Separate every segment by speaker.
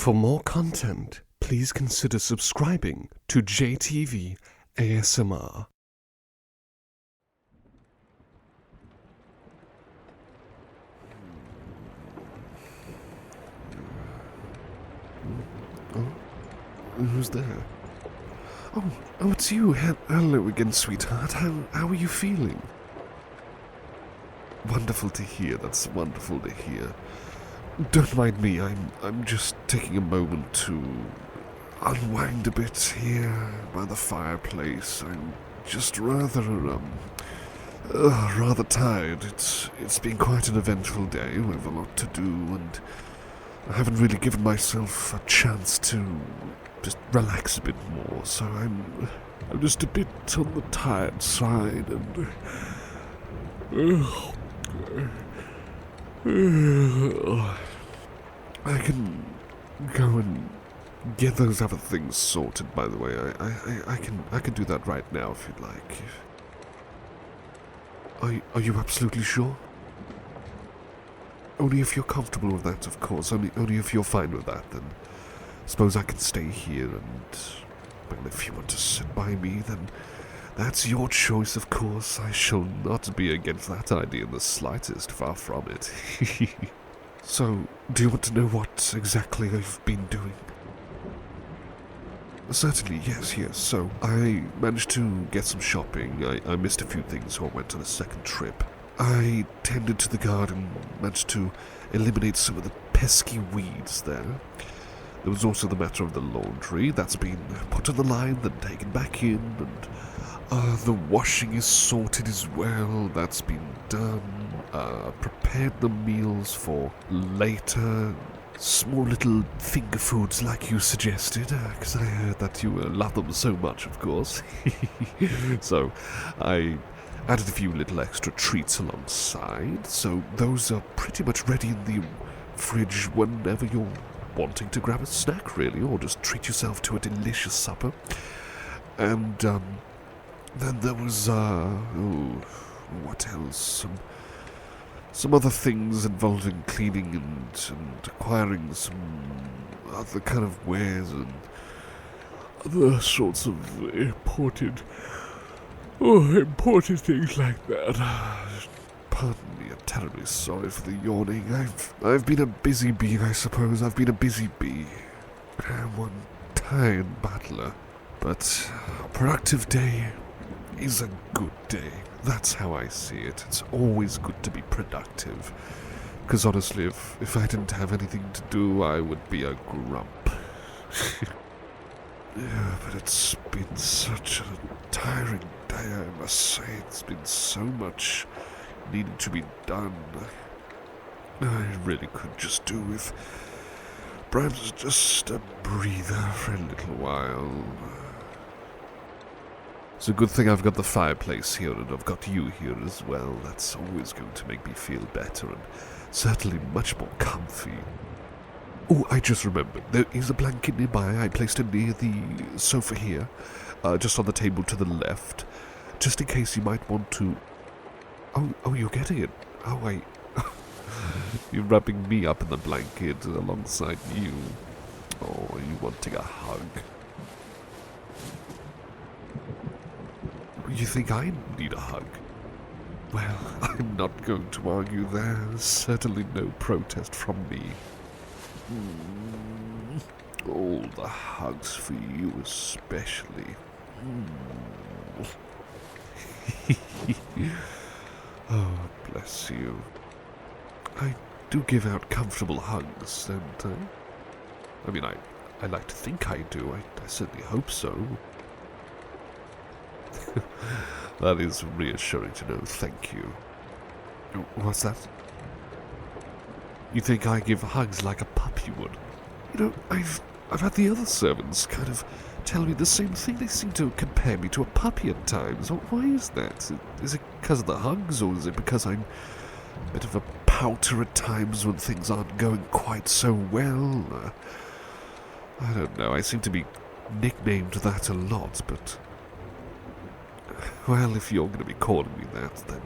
Speaker 1: For more content, please consider subscribing to JTV ASMR. Oh, who's there? Oh, it's you. Hello again, sweetheart. How are you feeling? Wonderful to hear. That's wonderful to hear. Don't mind me. I'm just taking a moment to unwind a bit here by the fireplace. I'm just rather tired. It's been quite an eventful day. We have a lot to do, and I haven't really given myself a chance to just relax a bit more. So I'm just a bit on the tired side, and I can go and get those other things sorted, by the way. I can do that right now if you'd like. Are you absolutely sure? Only if you're comfortable with that, of course. Only if you're fine with that, then suppose I can stay here, and if you want to sit by me, then that's your choice, of course. I shall not be against that idea in the slightest, far from it. So, do you want to know what exactly I've been doing? Certainly, yes. So, I managed to get some shopping. I missed a few things, so I went on a second trip. I tended to the garden, managed to eliminate some of the pesky weeds there. There was also the matter of the laundry. That's been put on the line, then taken back in, and the washing is sorted as well. That's been done. Prepared the meals for later. Small little finger foods like you suggested, because I heard that you love them so much, of course. So I added a few little extra treats alongside, so those are pretty much ready in the fridge whenever you're wanting to grab a snack, really, or just treat yourself to a delicious supper. And then there was, what else? Some other things involving cleaning and acquiring some other kind of wares and other sorts of imported things like that. Pardon me, I'm terribly sorry for the yawning. I've been a busy bee, I suppose. I've been a busy bee. I'm one tired battler. But a productive day is a good day. That's how I see it. It's always good to be productive. Because honestly, if I didn't have anything to do, I would be a grump. Yeah, but it's been such a tiring day, I must say. It's been so much needing to be done. I really could just do with perhaps just a breather for a little while. It's a good thing I've got the fireplace here and I've got you here as well. That's always going to make me feel better and certainly much more comfy. Oh, I just remembered. There is a blanket nearby. I placed it near the sofa here, just on the table to the left, just in case you might want to... Oh, you're getting it. Oh, wait. You're wrapping me up in the blanket alongside you. Oh, are you wanting a hug? You think I need a hug? Well, I'm not going to argue there. Certainly no protest from me. All the hugs for you especially. Oh, bless you. I do give out comfortable hugs, don't I? I mean, I like to think I do. I certainly hope so. That is reassuring to know, thank you. What's that? You think I give hugs like a puppy would? You know, I've had the other servants kind of tell me the same thing. They seem to compare me to a puppy at times. Why is that? Is it because of the hugs, or is it because I'm a bit of a pouter at times when things aren't going quite so well? I don't know. I seem to be nicknamed that a lot, but... Well, if you're going to be calling me that, then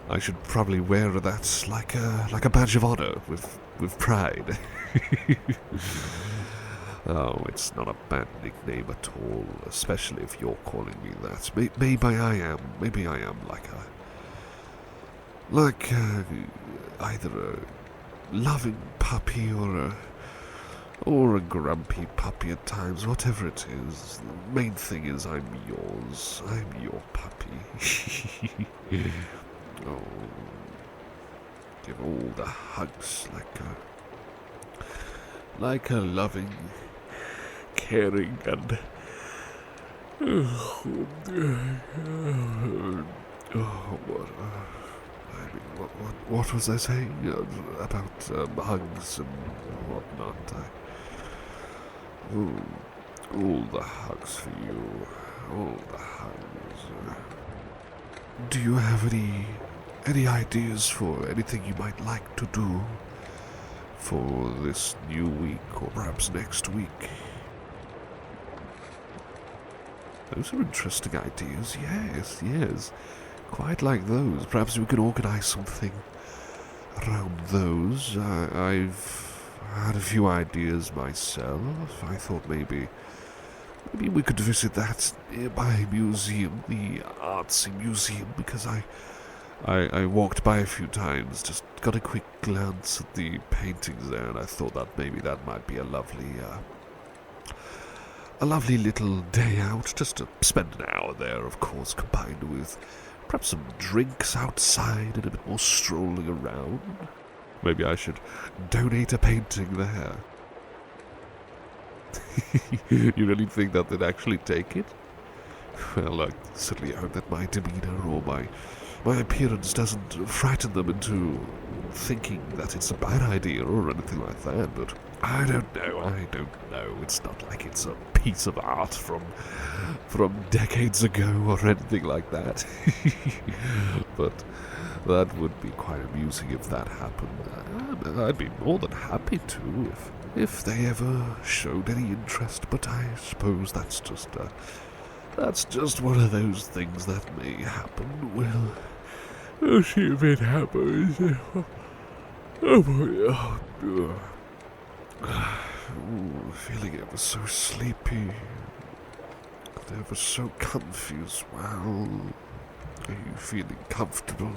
Speaker 1: I should probably wear that like a badge of honor, with with pride. Oh, it's not a bad nickname at all, especially if you're calling me that. Maybe I am like either a loving puppy or a grumpy puppy at times, whatever it is. The main thing is I'm yours. I'm your puppy. Oh, give all the hugs like a loving, caring and what was I saying about hugs and whatnot? All the hugs for you, all the hugs. Do you have any ideas for anything you might like to do for this new week, or perhaps next week? Those are interesting ideas, yes. Quite like those. Perhaps we could organize something around those. I've had a few ideas myself. I thought maybe we could visit that nearby museum, the artsy museum, because I walked by a few times, just got a quick glance at the paintings there, and I thought that maybe that might be a lovely little day out, just to spend an hour there, of course, combined with perhaps some drinks outside and a bit more strolling around. Maybe I should donate a painting there. You really think that they'd actually take it? Well, I certainly hope that my demeanor or my appearance doesn't frighten them into thinking that it's a bad idea or anything like that, but I don't know. It's not like it's a piece of art from decades ago or anything like that. But that would be quite amusing if that happened. I'd be more than happy to if they ever showed any interest, but I suppose that's just one of those things that may happen. We'll see if it happens. Oh boy, feeling ever so sleepy, ever so comfy as well. Are you feeling comfortable?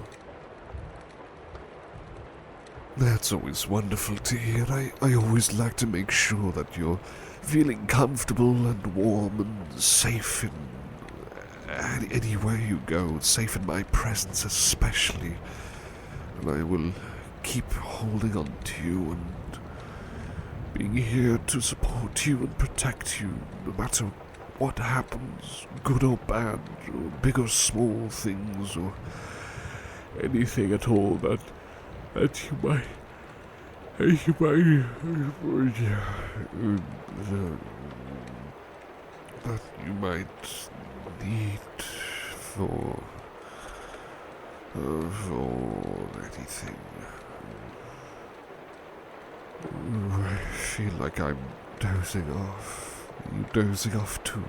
Speaker 1: That's always wonderful to hear. I always like to make sure that you're feeling comfortable and warm and safe in anywhere you go, safe in my presence especially. And I will keep holding on to you and being here to support you and protect you no matter what happens, good or bad, or big or small things, or anything at all that you might need for anything. I feel like I'm dozing off. Are you dozing off too?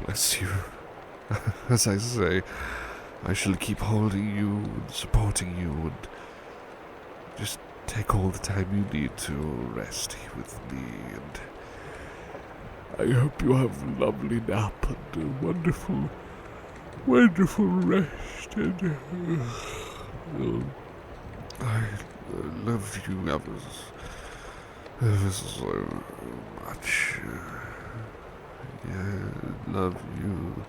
Speaker 1: Bless you. As I say, I shall keep holding you and supporting you, and just take all the time you need to rest here with me, and I hope you have a lovely nap and a wonderful rest, and I love you ever so much. Yeah, love you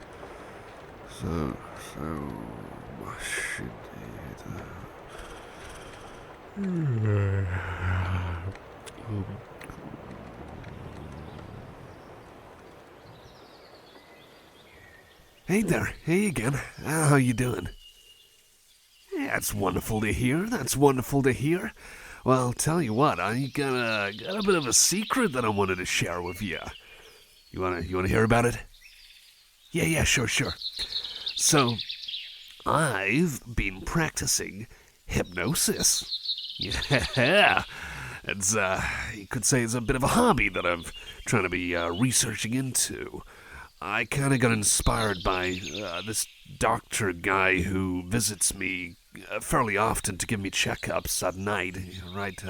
Speaker 1: so much indeed. Hey there, hey again. How you doing? Yeah, that's wonderful to hear. Well, tell you what, I got a bit of a secret that I wanted to share with you. You wanna hear about it? Yeah, sure. So, I've been practicing hypnosis. Yeah, it's you could say it's a bit of a hobby that I'm trying to be researching into. I kind of got inspired by this doctor guy who visits me fairly often to give me checkups at night, right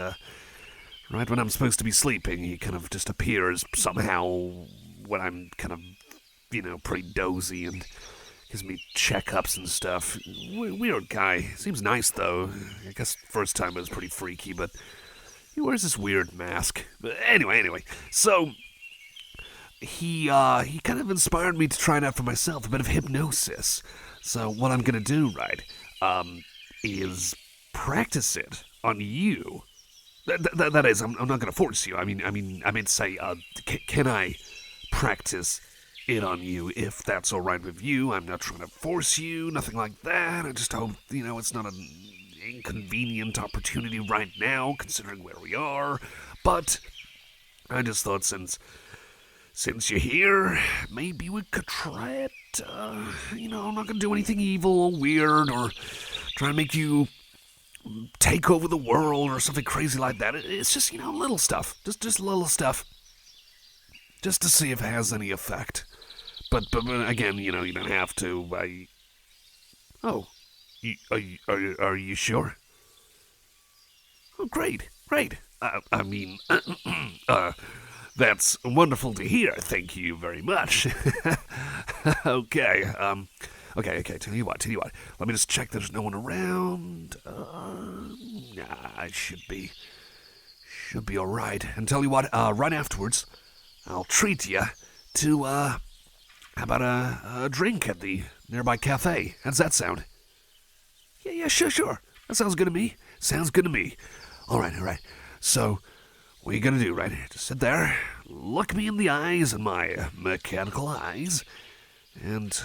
Speaker 1: when I'm supposed to be sleeping. He kind of just appears somehow when I'm kind of, pretty dozy and gives me checkups and stuff. Weird guy. Seems nice, though. I guess first time it was pretty freaky, but he wears this weird mask. But anyway, so he kind of inspired me to try it out for myself, a bit of hypnosis. So what I'm going to do, right, is practice it on you. That is, I'm not going to force you. I meant to say, can I practice it on you if that's all right with you? I'm not trying to force you, nothing like that. I just hope, it's not an inconvenient opportunity right now, considering where we are. But I just thought since you're here, maybe we could try it. I'm not going to do anything evil or weird or try and make you take over the world or something crazy like that. It's just, little stuff. Just little stuff. Just to see if it has any effect. But again, you don't have to. Are you sure? Oh, great. That's wonderful to hear. Thank you very much. Okay. Okay. Tell you what. Let me just check there's no one around. I should be all right. And tell you what. Right afterwards, I'll treat you to how about a drink at the nearby cafe? How's that sound? Yeah, sure. That sounds good to me. All right. So, what are you gonna do, right? Just sit there, look me in the eyes in my mechanical eyes, and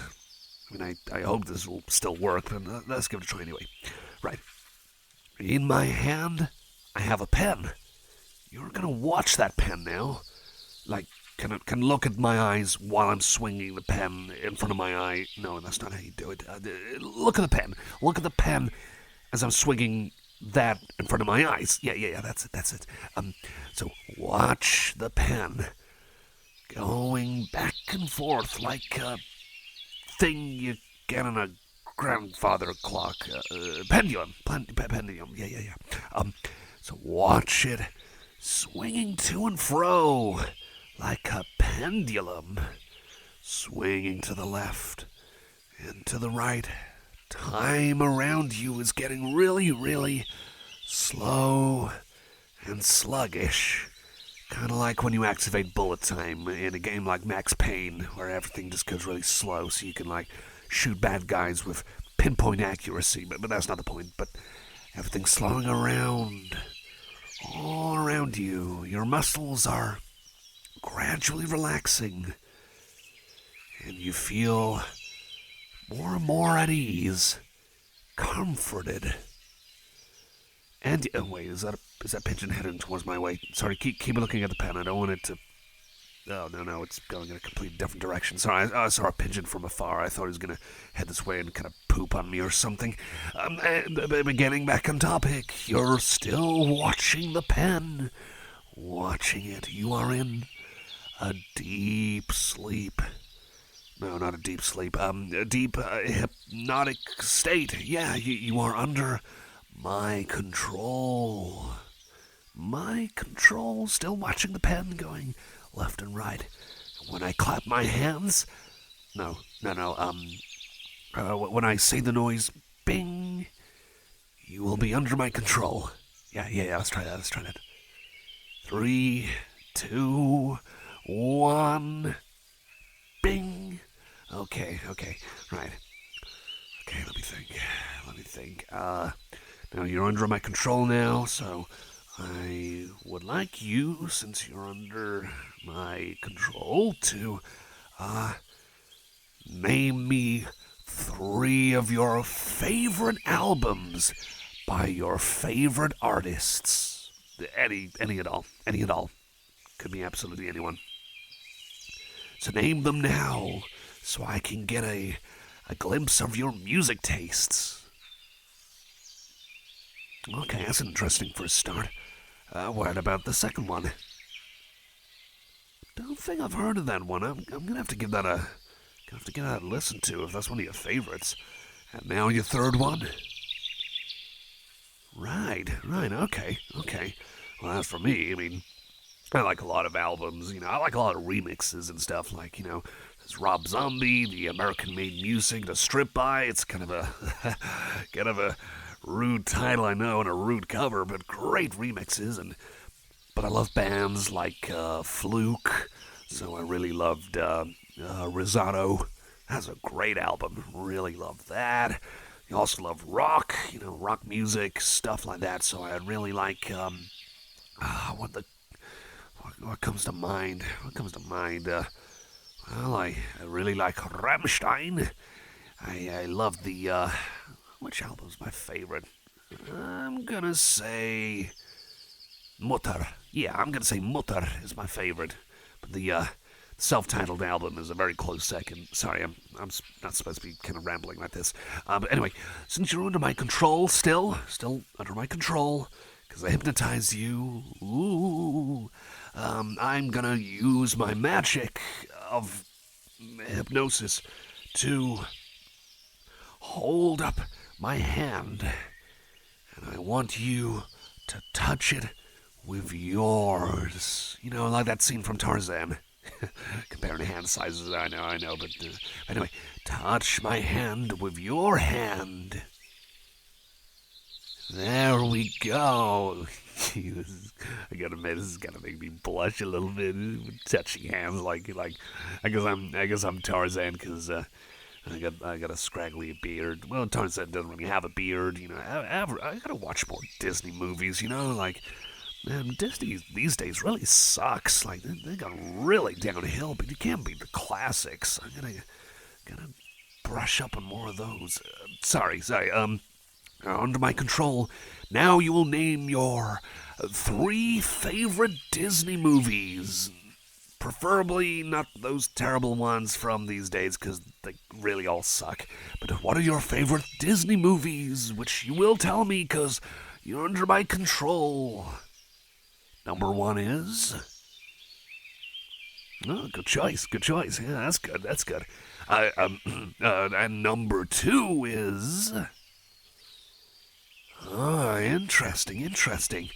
Speaker 1: I hope this will still work, but let's give it a try anyway. Right. In my hand, I have a pen. You're gonna watch that pen now. Like, can look at my eyes while I'm swinging the pen in front of my eye. No, that's not how you do it. Look at the pen. Look at the pen as I'm swinging that in front of my eyes. Yeah, that's it. So watch the pen going back and forth like a thing you get on a grandfather clock. Pendulum. Yeah. So watch it swinging to and fro like a pendulum, swinging to the left and to the right. Time around you is getting really, really slow and sluggish. Kind of like when you activate bullet time in a game like Max Payne, where everything just goes really slow so you can, shoot bad guys with pinpoint accuracy. But that's not the point. But everything's slowing around, all around you. Your muscles are gradually relaxing, and you feel more and more at ease, comforted. And wait, is that pigeon heading towards my way? Sorry, keep looking at the pen. I don't want it to. Oh no, it's going in a completely different direction. Sorry, I saw a pigeon from afar. I thought he was gonna head this way and kind of poop on me or something. Getting back on topic, you're still watching the pen, watching it. You are in a deep sleep. No, not a deep sleep. A deep hypnotic state. Yeah, you are under my control. My control. Still watching the pen going left and right. When I clap my hands, no. When I say the noise, bing, you will be under my control. Yeah. Let's try that. 3, 2, 1, bing. Okay, right. Okay, let me think. Now you're under my control now, so I would like you, since you're under my control, to, name me 3 of your favorite albums by your favorite artists. Any at all. Could be absolutely anyone. So name them now, so I can get a glimpse of your music tastes. Okay, that's interesting for a start. What about the second one? Don't think I've heard of that one. I'm gonna have to give that a listen to if that's one of your favorites. And now your third one. Right, okay. Well, as for me, I mean, I like a lot of albums, I like a lot of remixes and stuff, like, there's Rob Zombie, the American-made music, the Strip By. It's kind of a kind of a rude title, I know, and a rude cover, but great remixes. But I love bands like Fluke, so I really loved Risotto. That's a great album. Really love that. You also love rock, rock music, stuff like that. So I really like what comes to mind? Well, I really like Rammstein. I love the, which album's my favorite? I'm gonna say Mutter. Yeah, I'm gonna say Mutter is my favorite. But the self-titled album is a very close second. Sorry, I'm not supposed to be kind of rambling like this. But anyway, since you're under my control still under my control, because I hypnotized you, I'm gonna use my magic of hypnosis to hold up my hand, and I want you to touch it with yours. Like that scene from Tarzan. Comparing hand sizes, I know, but anyway, touch my hand with your hand. There we go. I gotta admit, this is gonna make me blush a little bit. Touching hands, like I guess I'm Tarzan because I got a scraggly beard. Well, Tarzan doesn't really have a beard. I gotta watch more Disney movies. Man, Disney these days really sucks. Like they got really downhill, but you can't beat the classics. I gotta brush up on more of those. Sorry. Under my control. Now you will name your 3 favorite Disney movies. Preferably not those terrible ones from these days, because they really all suck. But what are your favorite Disney movies? Which you will tell me, because you're under my control. Number 1 is... Oh, good choice. Yeah, that's good. And number 2 is... Oh, interesting.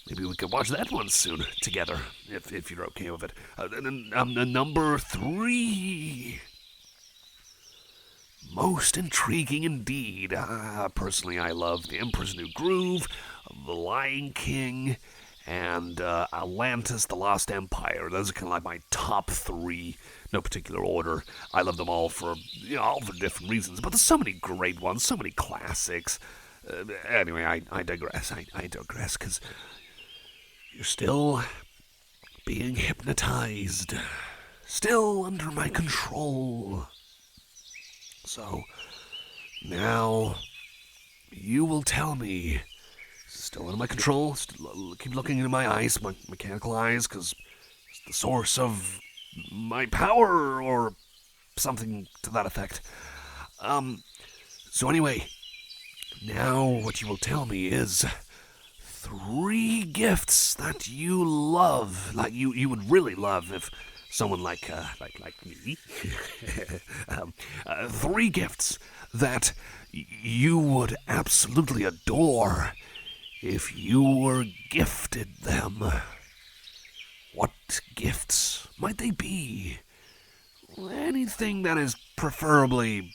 Speaker 1: Maybe we could watch that one soon together, if you're okay with it. Number 3. Most intriguing indeed. Personally, I love The Emperor's New Groove, The Lion King, and Atlantis, The Lost Empire. Those are kind of like my top 3, no particular order. I love them all for different reasons, but there's so many great ones, so many classics. Anyway, I digress. I digress, because you're still being hypnotized. Still under my control. So, now, you will tell me. Still under my control. Still, keep looking into my eyes, my mechanical eyes, because it's the source of my power, or something to that effect. So anyway... Now, what you will tell me is 3 gifts that you love, like you would really love if someone like me, 3 gifts that you would absolutely adore if you were gifted them. What gifts might they be? Anything that is preferably,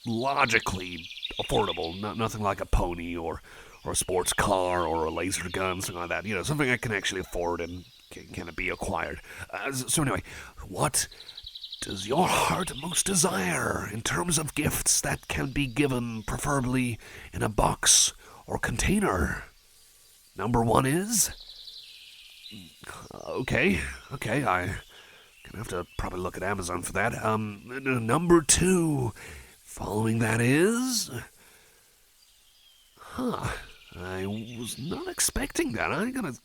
Speaker 1: logically affordable, nothing like a pony or a sports car or a laser gun, something like that. Something I can actually afford and can be acquired. So anyway, what does your heart most desire in terms of gifts that can be given, preferably in a box or container? Number 1 is... Okay, I'm gonna have to probably look at Amazon for that. Number 2... Following that is... I was not expecting that.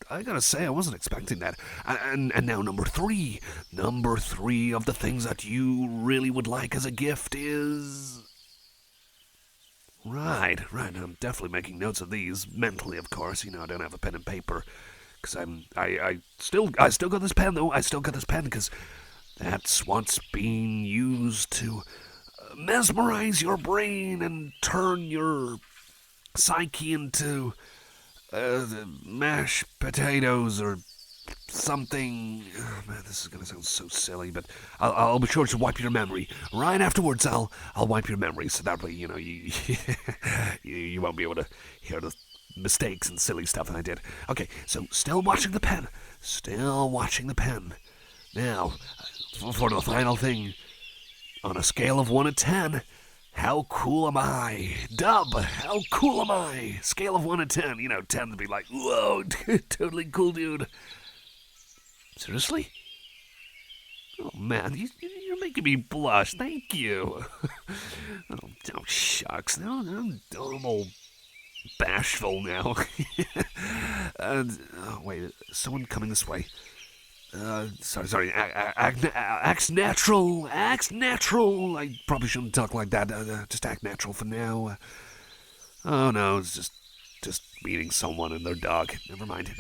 Speaker 1: I gotta say, I wasn't expecting that. And now number 3. Number 3 of the things that you really would like as a gift is... Right. I'm definitely making notes of these, mentally, of course. I don't have a pen and paper. Because I still got this pen, though. I still got this pen, because that's what's being used to... mesmerize your brain and turn your psyche into mashed potatoes or something. Oh, man, this is gonna sound so silly, but I'll be sure to wipe your memory. Right afterwards, I'll wipe your memory, so that way, you know, you you won't be able to hear the mistakes and silly stuff that I did. Okay, so still watching the pen. Still watching the pen. Now, for the final thing, on a scale of 1 to 10, how cool am I? Dub, how cool am I? Scale of 1 to 10. You know, 10 to be like, whoa, totally cool, dude. Seriously? Oh, man, you're making me blush. Thank you. Oh, shucks. Now I'm all bashful now. Oh, wait, someone coming this way. Sorry. Act natural. I probably shouldn't talk like that. Just act natural for now. Oh no, it's just meeting someone and their dog. Never mind.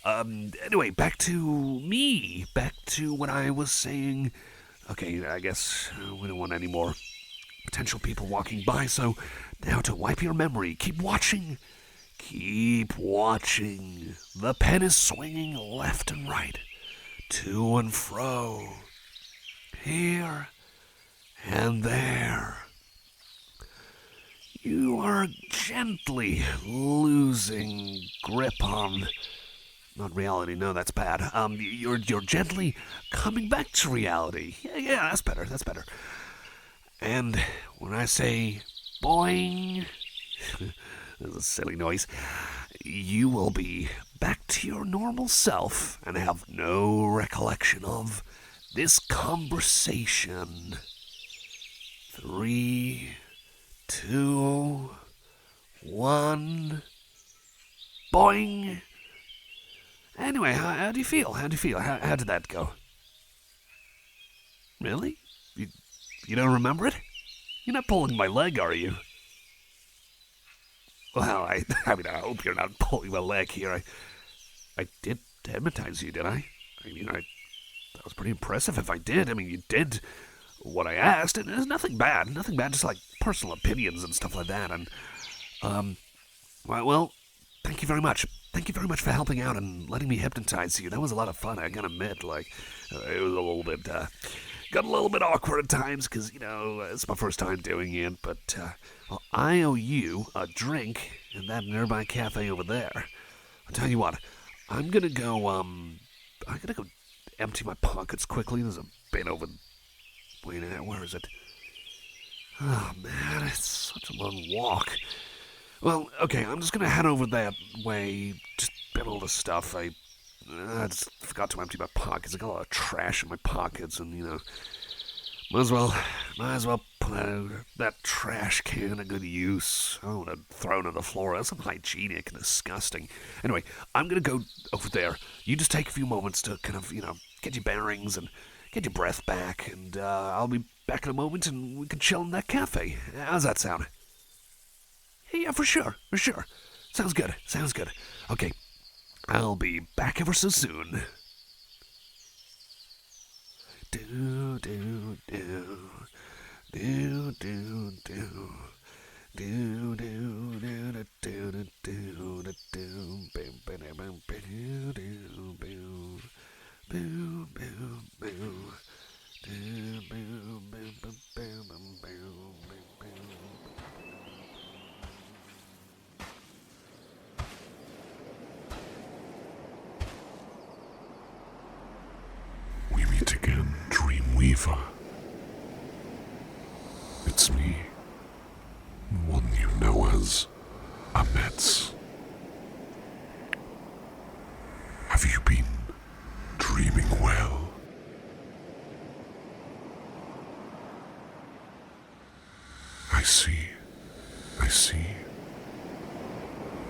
Speaker 1: Anyway, back to me. Back to what I was saying. Okay, I guess we don't want any more potential people walking by, so now to wipe your memory. Keep watching. The pen is swinging left and right, to and fro, here and there. You are gently losing grip on, not reality, no, that's bad. You're gently coming back to reality. Yeah, that's better. And when I say boing, that's a silly noise, you will be back to your normal self and have no recollection of this conversation. 3, 2, 1, boing. Anyway, how do you feel? How did that go? Really? You don't remember it? You're not pulling my leg, are you? Well, I mean, I hope you're not pulling my leg here. I did hypnotize you, did I? I mean, that was pretty impressive if I did. I mean, you did what I asked, and there's nothing bad, just like personal opinions and stuff like that. And, well, thank you very much. Thank you very much for helping out and letting me hypnotize you. That was a lot of fun, I gotta admit. Like, it was a little bit, got a little bit awkward at times, because, you know, it's my first time doing it, but, well, I owe you a drink in that nearby cafe over there. I'll tell you what, I'm gonna go empty my pockets quickly. There's a bin over, wait a minute, where is it? Oh, man, it's such a long walk. Well, okay, I'm just gonna head over that way, just bin all the stuff. I just forgot to empty my pockets. I got a lot of trash in my pockets, and, you know, might as well put that trash can to good use. I don't want to throw it on the floor. That's unhygienic and disgusting. Anyway, I'm going to go over there. You just take a few moments to kind of, you know, get your bearings and get your breath back, and I'll be back in a moment, and we can chill in that cafe. How's that sound? Yeah, for sure. Sounds good. Okay, I'll be back ever so soon. Do do do do do do do do do do do we meet again, Dreamweaver. It's me, one you know as Amets. Have you been dreaming well? I see.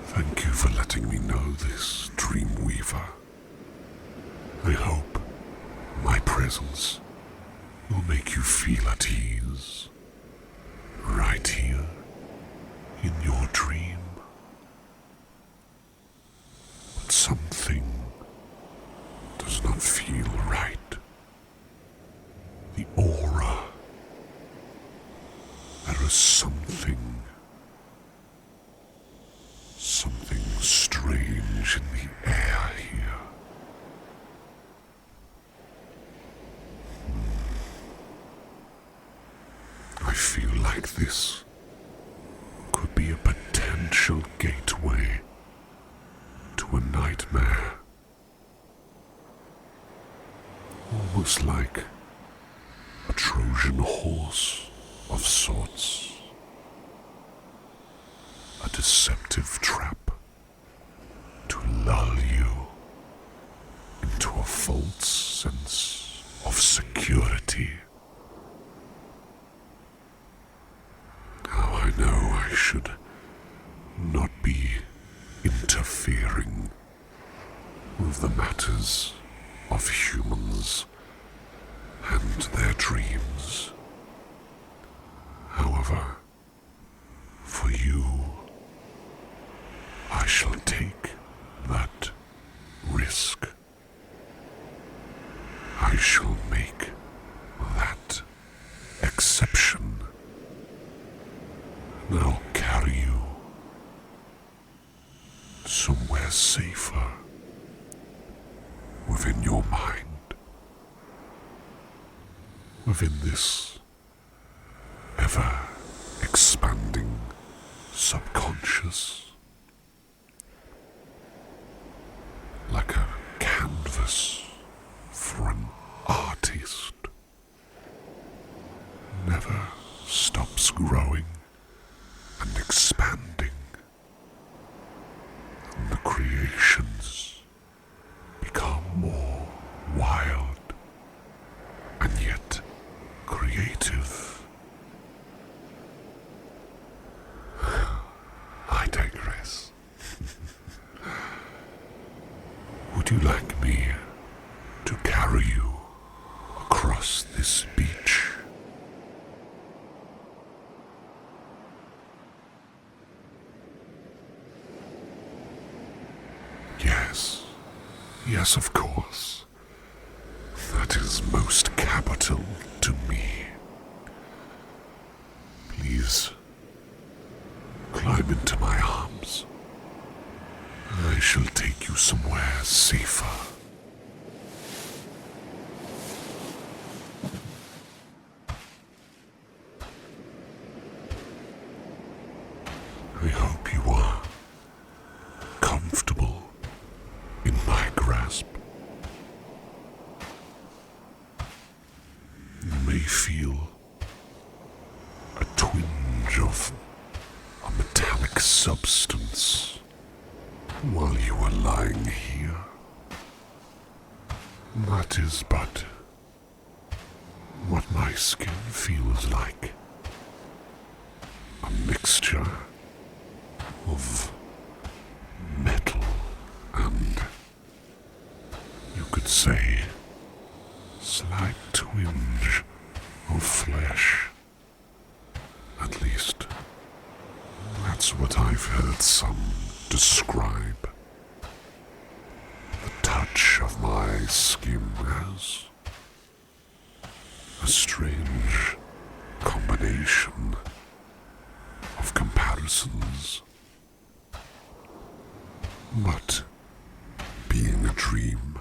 Speaker 1: Thank you for letting me know this, Dreamweaver. I hope my presence will make you feel at ease, right here in your dream. But something does not feel right. The aura. There is something
Speaker 2: to a nightmare. Almost like a Trojan horse of sorts. A deceptive trap to lull you into a false sense of security. Now I know I should not be interfering with the matters of humans and their dreams. However, for you, I shall take that risk. I shall make that exception. And I'll carry you somewhere safer within your mind, within this ever-expanding subconscious, like a canvas for an artist, never stops growing and expanding, and the creations become more wild and yet creative. I digress. Would you like me to carry you across this beach? Yes, of course. That is most capital to me. Please, climb into my arms. I shall take you somewhere safer. I hope you are comfortable in my grasp. You may feel a twinge of a metallic substance while you are lying here. That is but what my skin feels like. A mixture of metal and, you could say, slight twinge of flesh. At least, that's what I've heard some describe the touch of my skin as. A strange combination of comparisons. But being a dream,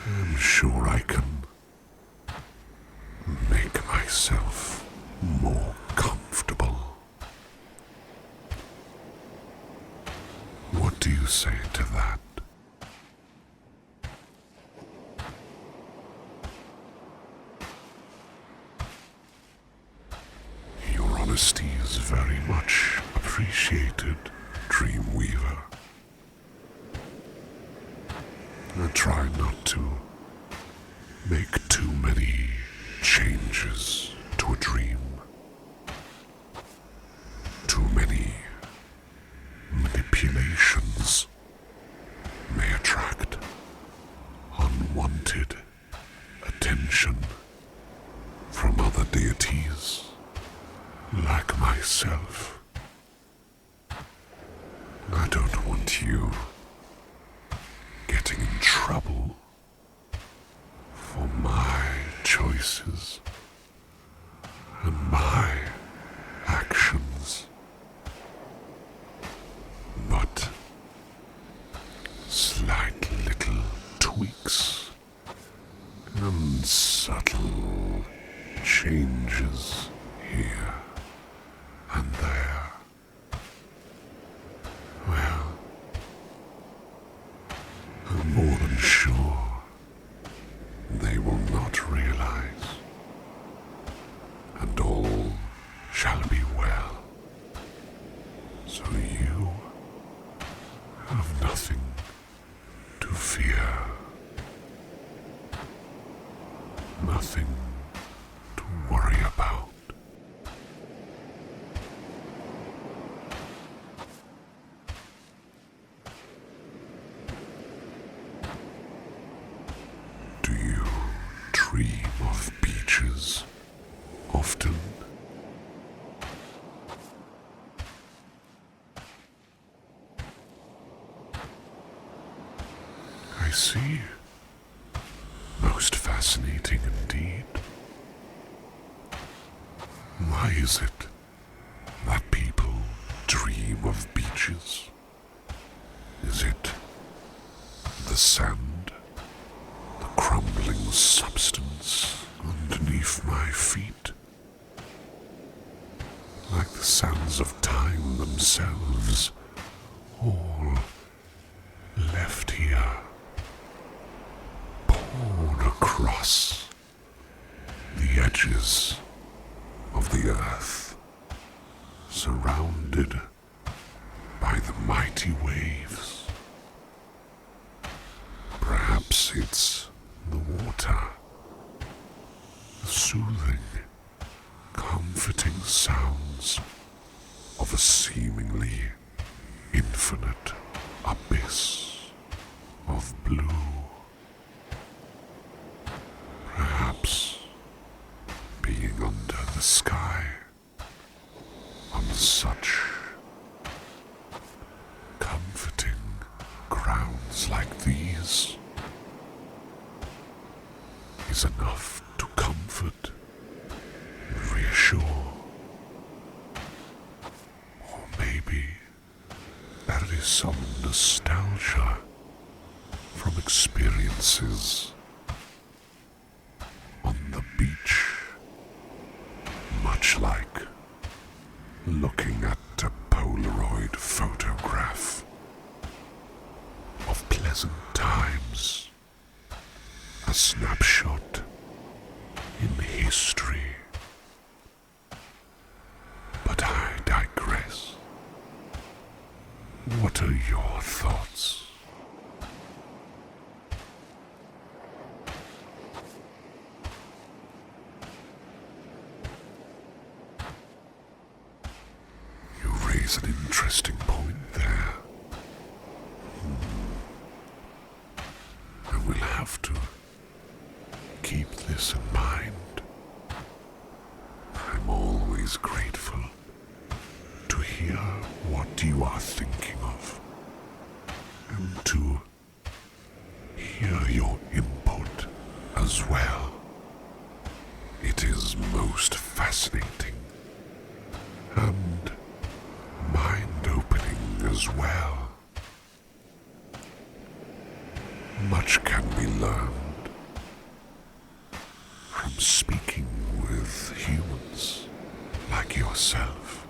Speaker 2: I'm sure I can make myself more comfortable. What do you say to that? Your honesty is very much appreciated, Dreamweaver. I try not to make too many changes to a dream. Too many manipulations may attract unwanted attention from other deities like myself. I don't want you getting in trouble for my choices and my actions. But slight little tweaks and subtle changes here and there, well, nothing to fear. Nothing to worry about. Do you dream of beaches often? I see. Most fascinating indeed. Why is it that people dream of beaches? Is it the sand, the crumbling substance underneath my feet? Like the sands of time themselves, all left here, poured across the edges of the earth, surrounded by the mighty waves. Perhaps it's the water, the soothing, comforting sounds of a seemingly infinite abyss of blue. Perhaps being under the sky on such comforting grounds like these is enough to comfort and reassure. Or maybe there is some nostalgia from experiences on the beach, much like looking at a Polaroid photograph of pleasant times, a snapshot in history. But I digress. What are your thoughts? You raise an interesting point there. I will have to keep this in mind. I'm always grateful to hear what you are thinking of, and to hear your input as well. It is most fascinating and mind-opening as well. Much can be learned from speaking with humans like yourself.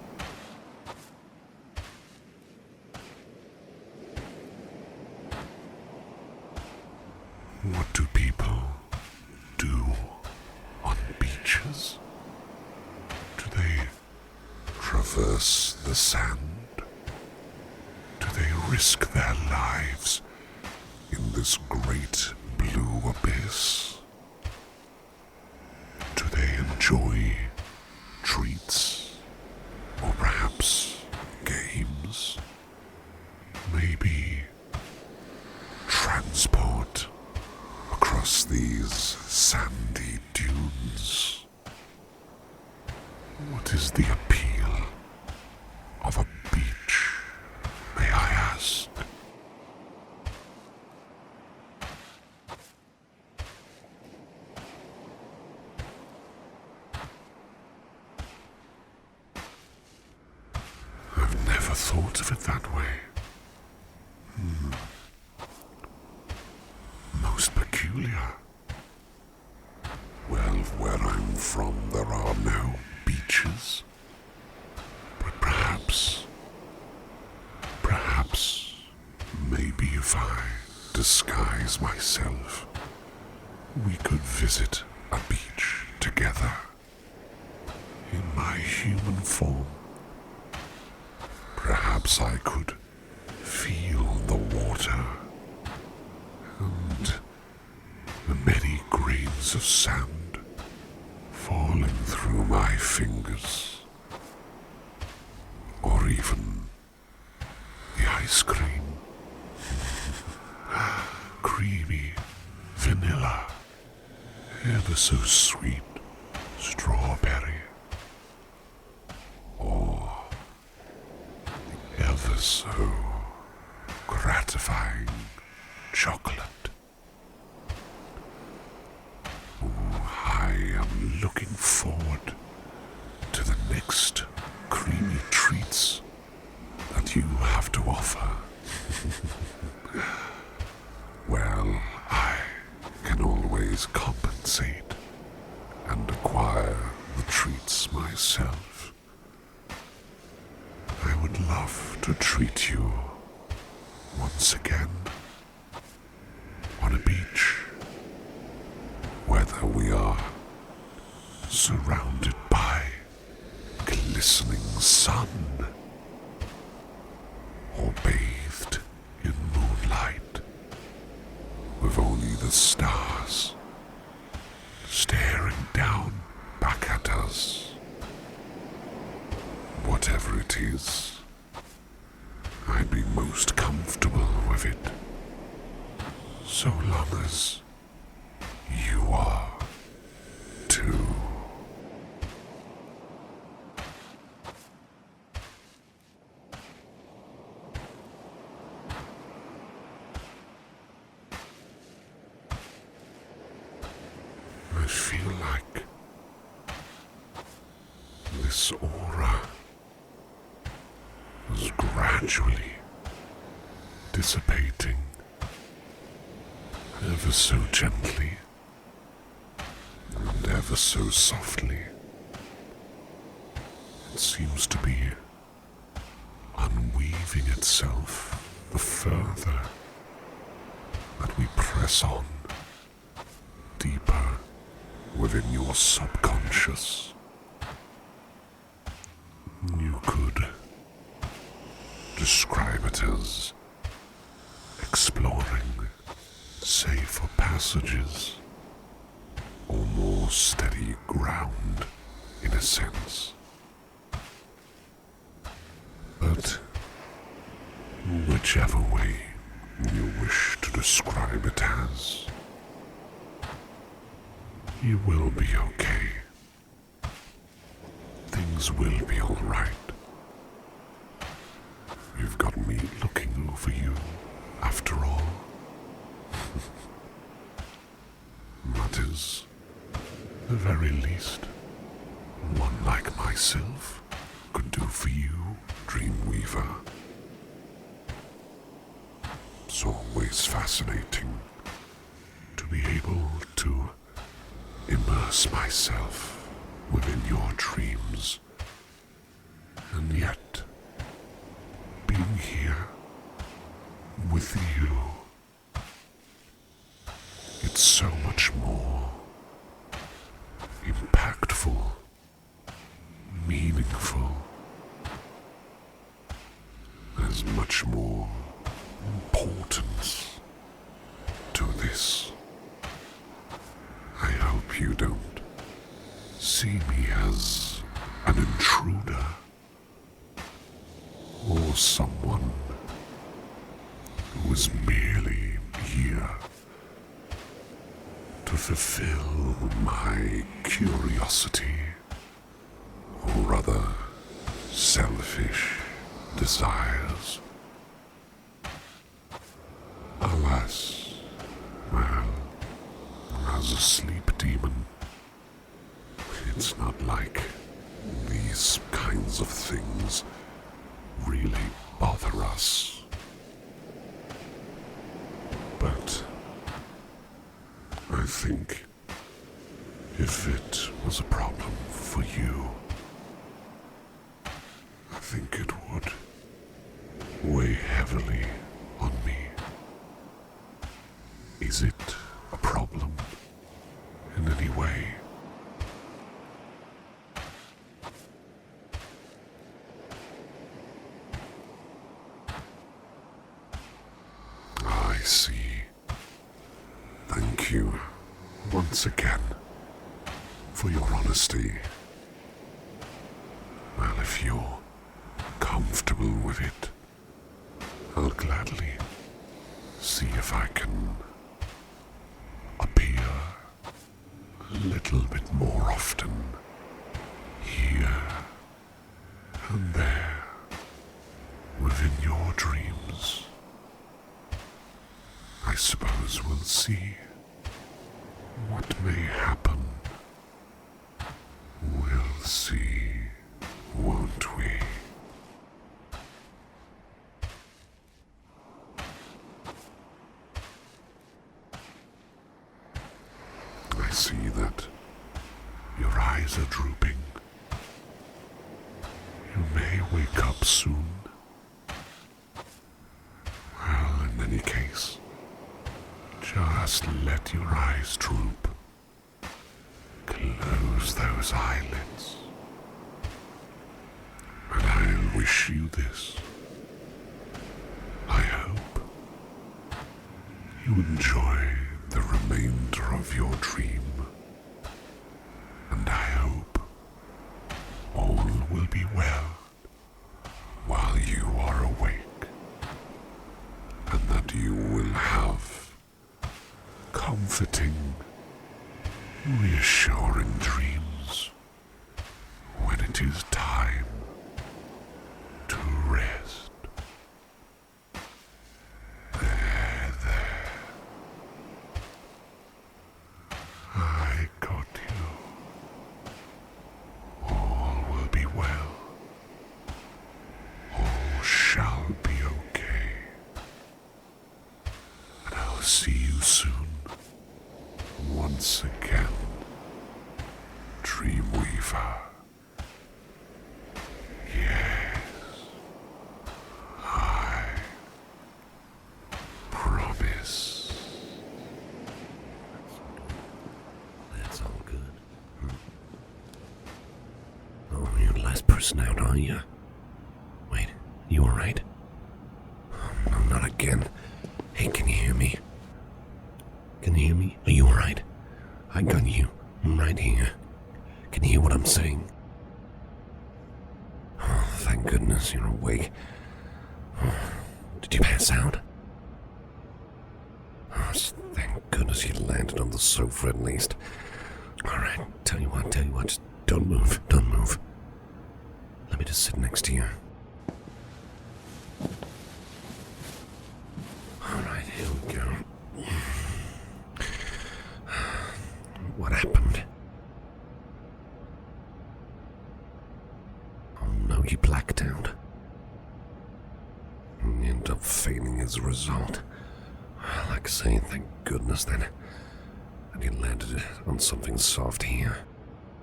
Speaker 2: What do people do on beaches? Do they traverse the sand? Do they risk their lives in this great blue abyss? Do they enjoy treats, or perhaps games? Maybe transport across these sandy dunes? What is the appeal of a beach, may I ask? I've never thought of it that way. Most peculiar. Well, where I'm from, there are no beaches. But perhaps, maybe if I disguise myself, we could visit a beach together in my human form. Perhaps I could feel the water, and the many grains of sand falling through my fingers, or even the ice cream, creamy vanilla, ever so sweet strawberry, or the ever so gratifying chocolate. I am looking forward to the next creamy treats that you have to offer. Well, I can always compensate and acquire the treats myself. I would love to treat you once again on a beach, whether we are surrounded by glistening sun or bathed in moonlight with only the stars staring down back at us. Whatever it is, I'd be most comfortable with it, so long as you are too. I feel like this aura is gradually dissipating ever so gently and ever so softly. It seems to be unweaving itself the further that we press on deeper within your subconscious. You could describe it as exploring safer passages or more steady ground in a sense. But whichever way you wish to describe it as, you will be okay. Things will be all right. You've got me looking over you, after all. That is, the very least, one like myself could do for you, Dreamweaver. It's always fascinating to be able to immerse myself within your dreams, and yet being here with you, it's so much more impactful, meaningful. There's much more importance to this. I hope you don't see me as an intruder or someone who is merely here to fulfill my curiosity or other selfish desires. Alas, well, as a sleep demon, it's not like these kinds of things really bother us. But I think if it was a problem for you, I think it would weigh heavily on me. Is it a problem in any way? see. Thank you once again for your honesty. Well, if you're comfortable with it, I'll gladly see if I can appear a little bit more often here and there within your dreams. I suppose we'll see what may happen. We'll see, won't we? I see that your eyes are drooping. You may wake up soon. Well, in any case, just let your eyes droop. Close those eyelids. And I'll wish you this. I hope you enjoy the remainder of your dream. And I hope all will be well while you are awake. And that you will have comforting, reassuring dreams when it is time to rest. There. I got you. All will be well. All shall be okay. And I'll see you soon. Once again, Dreamweaver. Yes, I promise.
Speaker 3: That's all good. Oh, you're the last person out, are you? Wait, you alright? Oh, no, not again. Hey, can you hear me? Can you hear me? Are you alright? I got you. I'm right here. Can you hear what I'm saying? Oh, thank goodness you're awake. Oh, did you pass out? Oh, thank goodness you landed on the sofa at least. Alright, tell you what, just don't move. Let me just sit next to you. Alright, here we go. What happened? Oh no, you blacked out. And you ended up fainting as a result. Like I say, thank goodness then. And you landed on something soft here.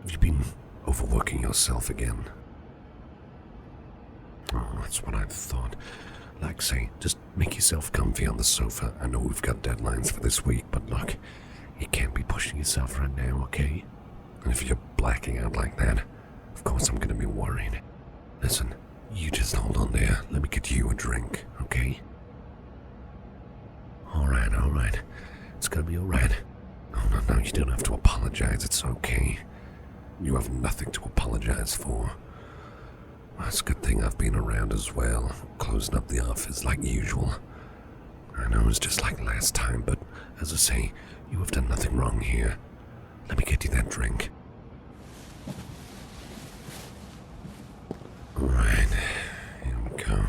Speaker 3: Have you been overworking yourself again? Oh, that's what I thought. Like I say, just make yourself comfy on the sofa. I know we've got deadlines for this week, but look, you can't be pushing yourself right now, okay? And if you're blacking out like that, of course I'm gonna be worried. Listen, you just hold on there. Let me get you a drink, okay? Alright. It's gonna be alright. Oh, no, you don't have to apologize. It's okay. You have nothing to apologize for. Well, it's a good thing I've been around as well, closing up the office like usual. I know it's just like last time, but as I say, you have done nothing wrong here. Let me get you that drink. Alright, here we go.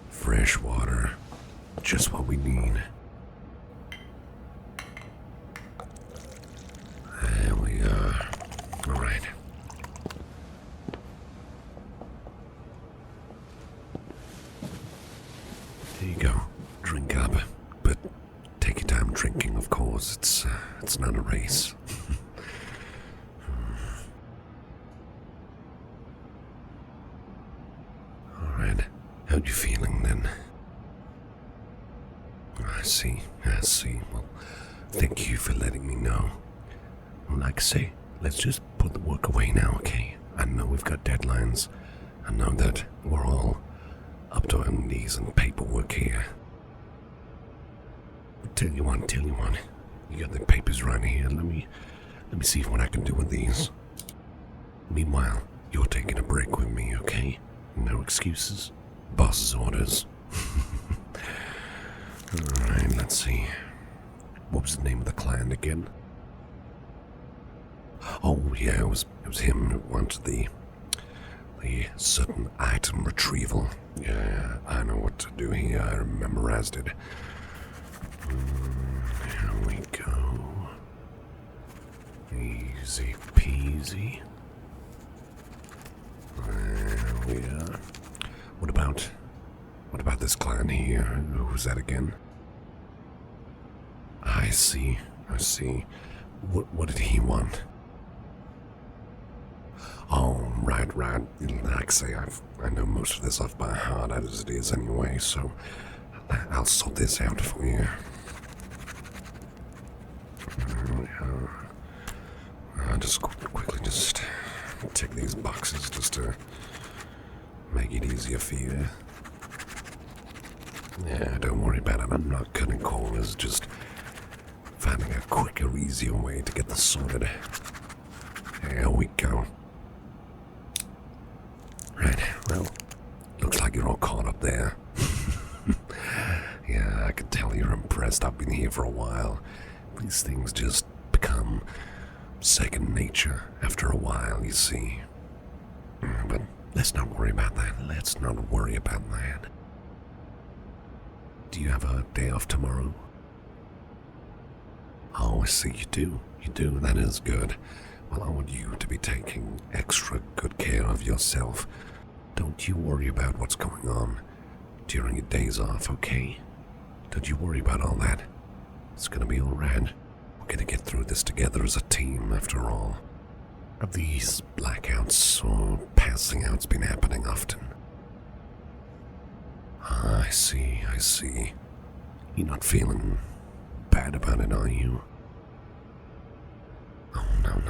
Speaker 3: Fresh water, just what we need. There we are. Alright. There you go. Drink up. But take your time drinking, of course. It's not a race. Alright. How you feeling then? I see. Well, thank you for letting me know. Like I say, let's just put the work away now, okay? I know we've got deadlines. I know that we're all up to our knees in paperwork here. tell you what. You got the papers right here. Let me see what I can do with these. Meanwhile, you're taking a break with me, okay? No excuses. Boss's orders. Alright, let's see. What was the name of the client again? Oh, yeah, it was him who wanted the certain item retrieval. Yeah, I know what to do here. I memorized it. Here we go. Easy peasy. There we are. What about this client here? Who's that again? I see. What did he want? Oh, right. Like I say, I know most of this off by heart as it is anyway, so I'll sort this out for you. I'll just quickly take these boxes just to make it easier for you. Yeah, don't worry about it. I'm not cutting corners, just finding a quicker, easier way to get this sorted. There we go. Right, well, looks like you're all caught up there. Yeah, I can tell you're impressed. I've been here for a while. These things just become second nature after a while, you see. But let's not worry about that. Do you have a day off tomorrow? Oh, I see you do. That is good. Well, I want you to be taking extra good care of yourself. Don't you worry about what's going on during your days off, okay? Don't you worry about all that. It's gonna be alright. We're gonna get through this together as a team, after all. Have these blackouts or passing outs been happening often? I see. You're not feeling bad about it, are you? Oh, no,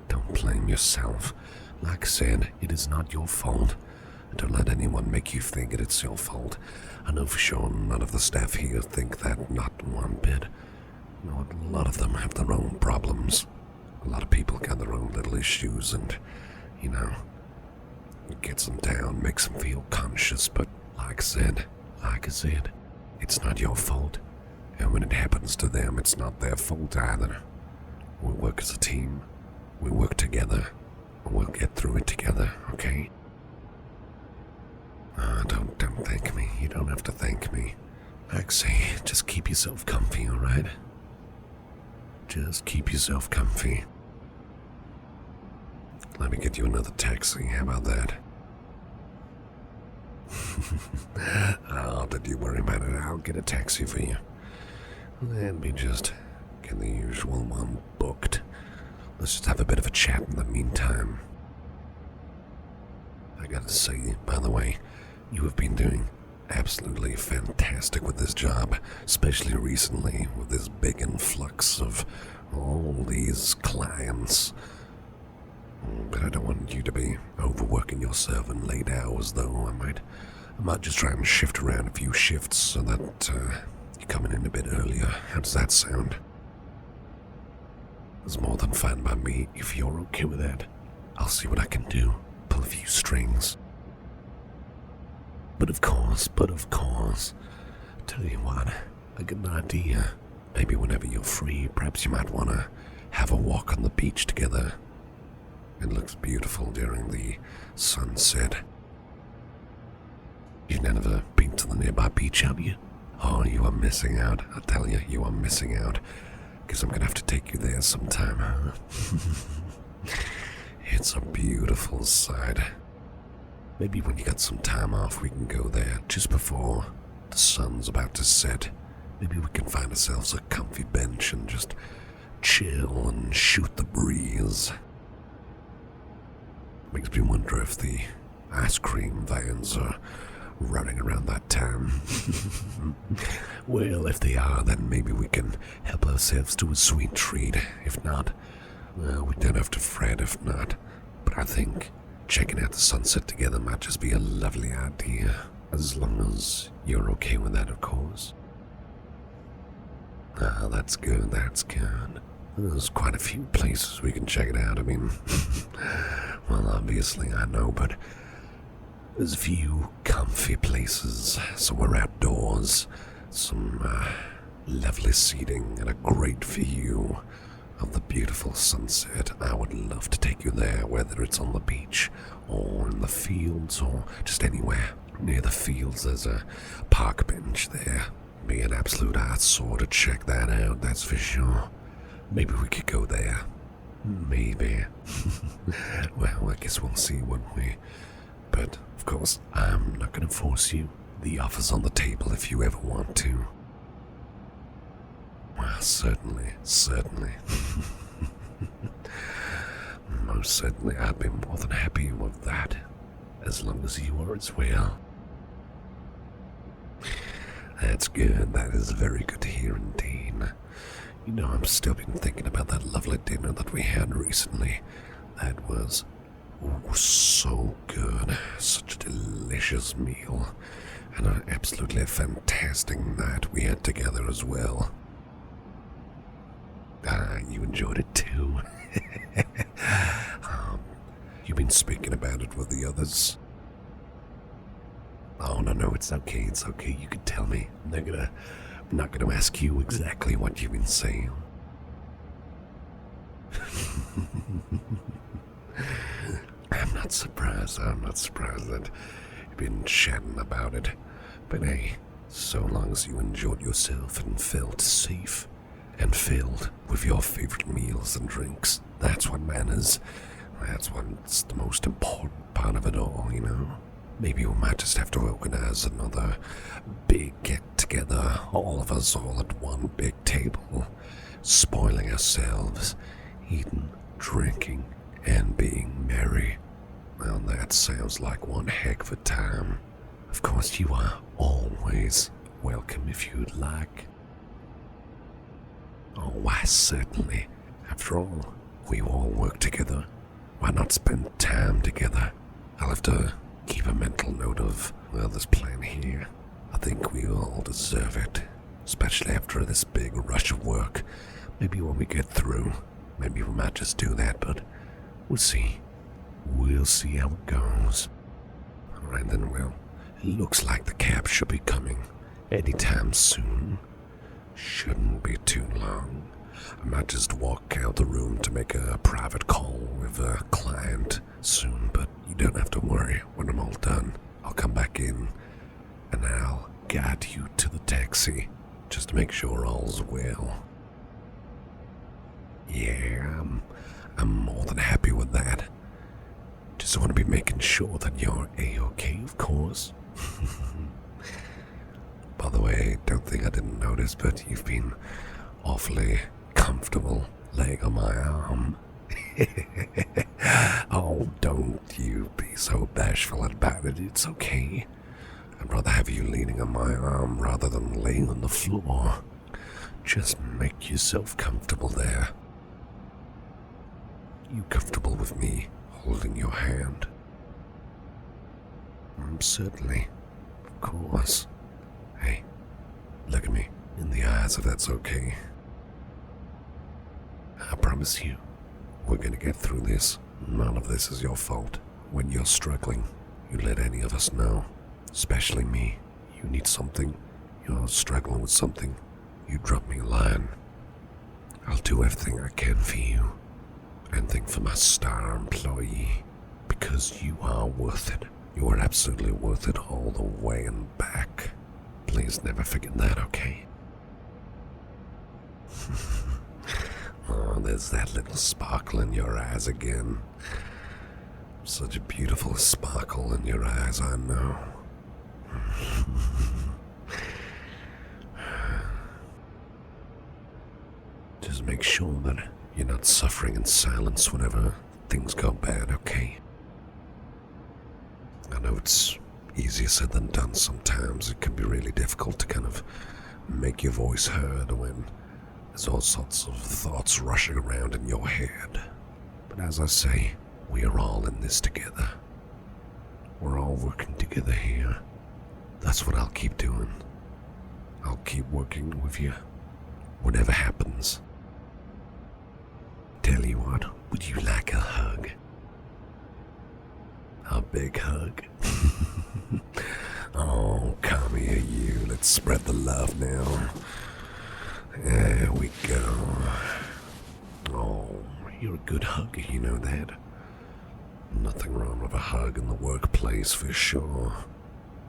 Speaker 3: don't blame yourself. Like I said, it is not your fault. Don't let anyone make you think that it's your fault. I know for sure none of the staff here think that, not one bit. No, a lot of them have their own problems. A lot of people got their own little issues and, it gets them down, makes them feel conscious, but like I said, it's not your fault. And when it happens to them, it's not their fault either. We work as a team. We work together. And we'll get through it together, okay? Don't thank me. You don't have to thank me. Like I say, just keep yourself comfy, alright? Just keep yourself comfy. Let me get you another taxi. How about that? Oh, don't you worry about it. I'll get a taxi for you. Let me just get the usual one booked. Let's just have a bit of a chat in the meantime. I gotta say, by the way, you have been doing absolutely fantastic with this job, especially recently with this big influx of all these clients. But I don't want you to be overworking yourself in late hours, though. I might just try and shift around a few shifts so that you're coming in a bit earlier. How does that sound? It's more than fine by me if you're okay with that. I'll see what I can do. Pull a few strings. But of course, tell you what, I got an idea. Maybe whenever you're free, perhaps you might want to have a walk on the beach together. It looks beautiful during the sunset. You've never been to the nearby beach, have you? Oh, you are missing out. I tell you, you are missing out. Because I'm going to have to take you there sometime, huh? It's a beautiful sight. Maybe when you got some time off, we can go there just before the sun's about to set. Maybe we can find ourselves a comfy bench and just chill and shoot the breeze. Makes me wonder if the ice cream vans are running around that time. Well, if they are, then maybe we can help ourselves to a sweet treat. If not, well, we don't have to fret if not. But I think checking out the sunset together might just be a lovely idea. As long as you're okay with that, of course. that's good, that's good. There's quite a few places we can check it out. I mean, well, obviously I know, but there's a few comfy places, somewhere outdoors, some lovely seating, and a great view of the beautiful sunset. I would love to take you there, whether it's on the beach or in the fields or just anywhere. Near the fields, there's a park bench there. Be an absolute eyesore to check that out, that's for sure. Maybe we could go there. Maybe. Well, I guess we'll see, won't we? But, of course, I'm not going to force you. The offer's on the table if you ever want to. Well, certainly. Most certainly, I'd be more than happy with that, as long as you are as well. That's good. That is very good to hear indeed. You know, I've still been thinking about that lovely dinner that we had recently. That was so good. Such a delicious meal. And an absolutely fantastic night we had together as well. You enjoyed it too. You've been speaking about it with the others. Oh, no, it's okay, you can tell me. I'm not gonna ask you exactly what you've been saying. I'm not surprised that you've been chatting about it. But hey, so long as you enjoyed yourself and felt safe and filled with your favorite meals and drinks, that's what matters. That's what's the most important part of it all, you know? Maybe we might just have to organize another big get-together, all of us all at one big table, spoiling ourselves, eating, drinking, and being merry. Well, that sounds like one heck of a time. Of course, you are always welcome if you'd like. Oh, why, certainly. After all, we all work together. Why not spend time together? I'll have to keep a mental note of, well, this plan here. I think we all deserve it, especially after this big rush of work. Maybe when we get through, maybe we might just do that, but we'll see. We'll see how it goes. Alright then, well, it looks like the cab should be coming anytime soon. Shouldn't be too long. I might just walk out the room to make a private call with a client soon, but you don't have to worry. When I'm all done, I'll come back in and I'll guide you to the taxi just to make sure all's well. Yeah, I'm more than happy with that. Just want to be making sure that you're A-okay, of course. By the way, don't think I didn't notice, but you've been awfully comfortable laying on my arm. Oh, don't you be so bashful about it. It's okay. I'd rather have you leaning on my arm rather than laying on the floor. Just make yourself comfortable there. You comfortable with me holding your hand? Certainly. Of course. Hey, look at me in the eyes if that's okay. I promise you, we're gonna get through this. None of this is your fault. When you're struggling, you let any of us know. Especially me. You need something, you're struggling with something, you drop me a line. I'll do everything I can for you. And think for my star employee. Because you are worth it. You are absolutely worth it all the way and back. Please never forget that, okay? Oh, there's that little sparkle in your eyes again. Such a beautiful sparkle in your eyes, I know. Just make sure that you're not suffering in silence whenever things go bad, okay? I know it's easier said than done sometimes. It can be really difficult to kind of make your voice heard when there's all sorts of thoughts rushing around in your head. But as I say, we are all in this together. We're all working together here. That's what I'll keep doing. I'll keep working with you. whatever happens. Tell you what, would you like a hug? A big hug? Oh, come here, you. Let's spread the love now. There we go. Oh, you're a good hugger, you know that? Nothing wrong with a hug in the workplace for sure.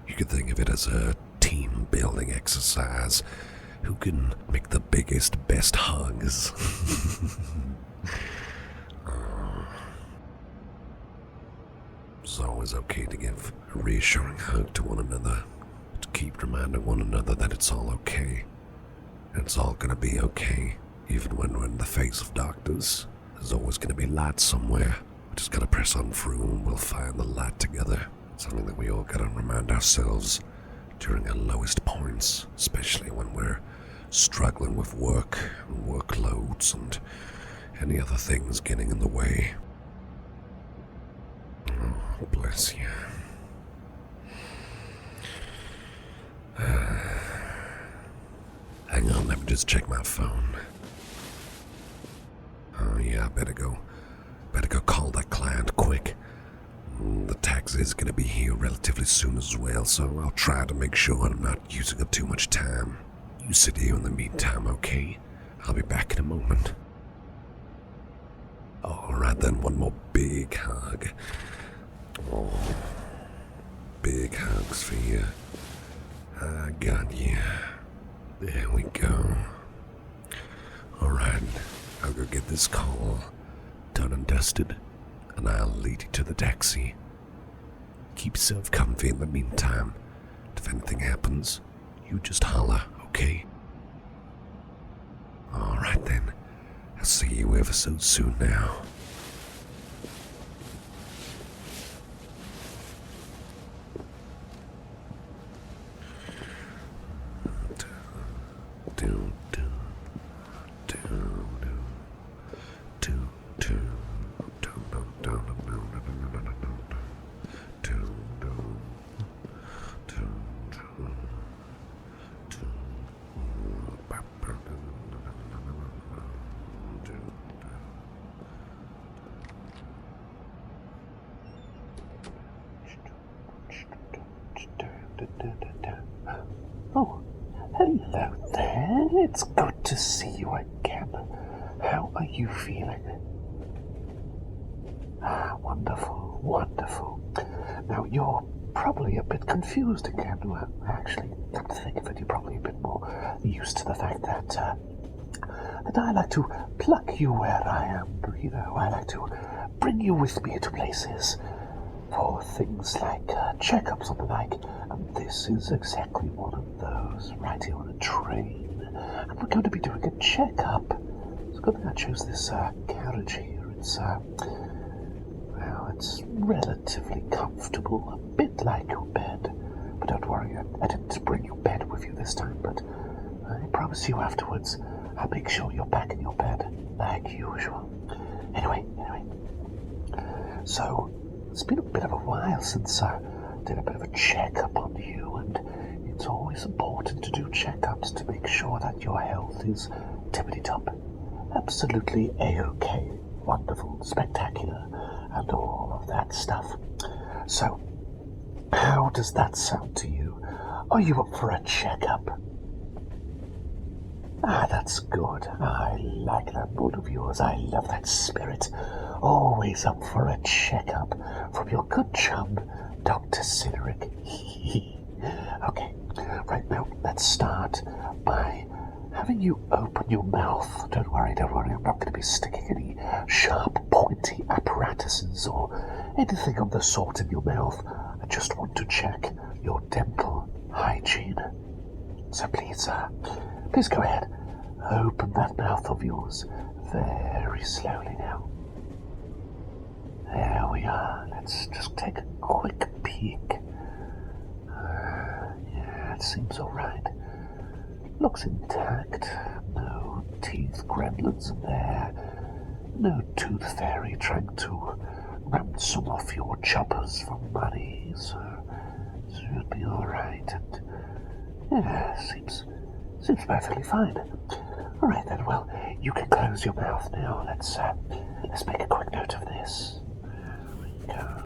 Speaker 3: You could think of it as a team-building exercise. Who can make the biggest, best hugs? It's always okay to give a reassuring hug to one another, to keep reminding one another that it's all okay. And it's all gonna be okay, even when we're in the face of darkness. There's always gonna be light somewhere. We just gotta press on through and we'll find the light together. Something that we all gotta remind ourselves during our lowest points, especially when we're struggling with work and workloads and any other things getting in the way. Oh, bless you. Hang on, let me just check my phone. Oh yeah, I better go call that client quick. The taxi is gonna be here relatively soon as well, so I'll try to make sure I'm not using up too much time. You sit here in the meantime, okay? I'll be back in a moment. Alright then, one more big hug. Oh, big hugs for you. I got you. There we go. Alright, I'll go get this call done and dusted, and I'll lead you to the taxi. Keep yourself comfy in the meantime. If anything happens, you just holler, okay? Alright then, I'll see you ever so soon now.
Speaker 4: Oh, hello there. It's good to see you again. How are you feeling? Ah, wonderful, wonderful. Now, you're probably a bit confused again. Well, actually, come to think of it, you're probably a bit more used to the fact that I like to pluck you where I am. You know, I like to bring you with me to places for things like checkups and the like. And this is exactly one of those, right here on a train. And we're going to be doing a checkup. It's a good thing I chose this carriage here. It's, well, it's relatively comfortable, a bit like your bed. But don't worry, I didn't bring your bed with you this time, but I promise you afterwards, I'll make sure you're back in your bed, like usual. Anyway, so it's been a bit of a while since I did a bit of a checkup on you, and it's always important to do checkups to make sure that your health is tippity-top. Absolutely A-OK, wonderful, spectacular, and all of that stuff. So, how does that sound to you? Are you up for a checkup? Ah, that's good. I like that mood of yours. I love that spirit. Always up for a checkup from your good chum, Dr. Cyneric. Okay, right now, let's start by having you open your mouth. Don't worry, I'm not going to be sticking any sharp, pointy apparatuses or anything of the sort in your mouth. I just want to check your dental hygiene. So please go ahead. Open that mouth of yours very slowly now. There we are. Let's just take a quick peek. Yeah, it seems alright. Looks intact. No teeth gremlins in there. No tooth fairy trying to ransom off your choppers for money. So it should be alright. And yeah, seems perfectly fine. All right then. Well, you can close your mouth now. Let's make a quick note of this. There we go.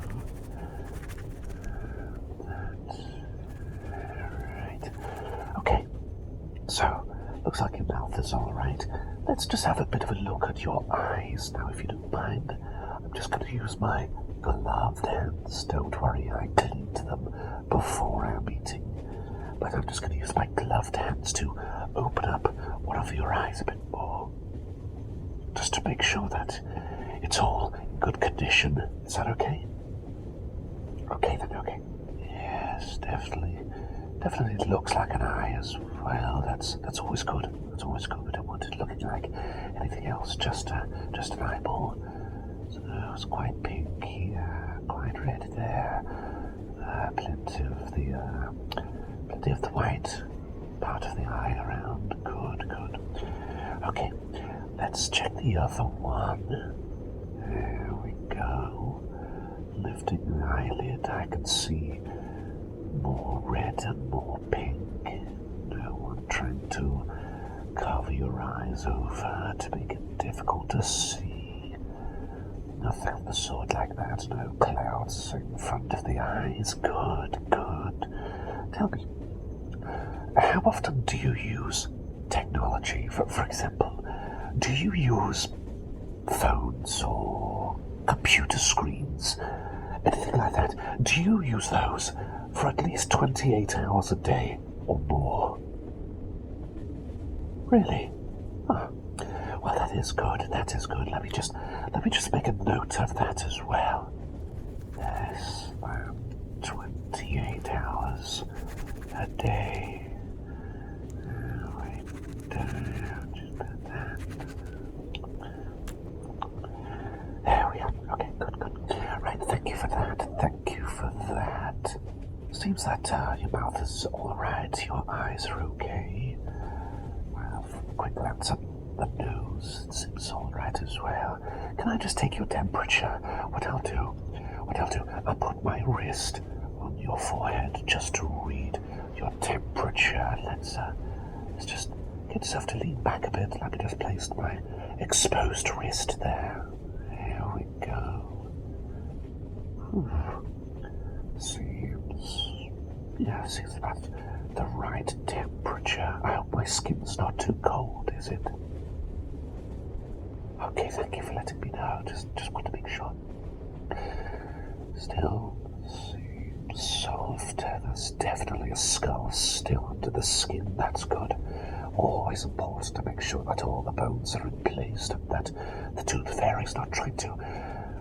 Speaker 4: Right. Okay. So, looks like your mouth is all right. Let's just have a bit of a look at your eyes now, if you don't mind. I'm just going to use my gloved hands. Don't worry, I cleaned them before our meeting. But I'm just going to use my gloved hands to open up one of your eyes a bit more. Just to make sure that it's all in good condition. Is that okay? Okay then, okay. Yes, definitely. Definitely it looks like an eye as well. That's always good. That's always good. We don't want it looking like anything else, just an eyeball. So it's quite pink here, quite red there. Plenty of the white part of the eye around. Good, good. Okay, let's check the other one. There we go. Lifting the eyelid, I can see more red and more pink. No, I'm trying to cover your eyes over to make it difficult to see. Nothing of the sort like that. No clouds in front of the eyes. Good, good. Tell me, how often do you use technology? For example, do you use phones or computer screens? Anything like that? Do you use those for at least 28 hours a day or more? Really? Oh, well, that is good. That is good. Let me just make a note of that as well. Yes, 28 hours a day. Wait, just put that. There we are. Okay, good, good. Right, thank you for that. Thank you for that. Seems that your mouth is all right. Your eyes are okay. Well, from a quick glance at the nose, it seems all right as well. Can I just take your temperature? What I'll do, I'll put my wrist on your forehead just to read your temperature. Let's just get yourself to lean back a bit. Let me just place my exposed wrist there. There we go. Seems about the right temperature. I hope my skin's not too cold, is it? Okay, thank you for letting me know. Just want to make sure. Still seems soft. There's definitely a skull still under the skin. That's good. Always important to make sure that all the bones are in place and that the tooth fairy's not trying to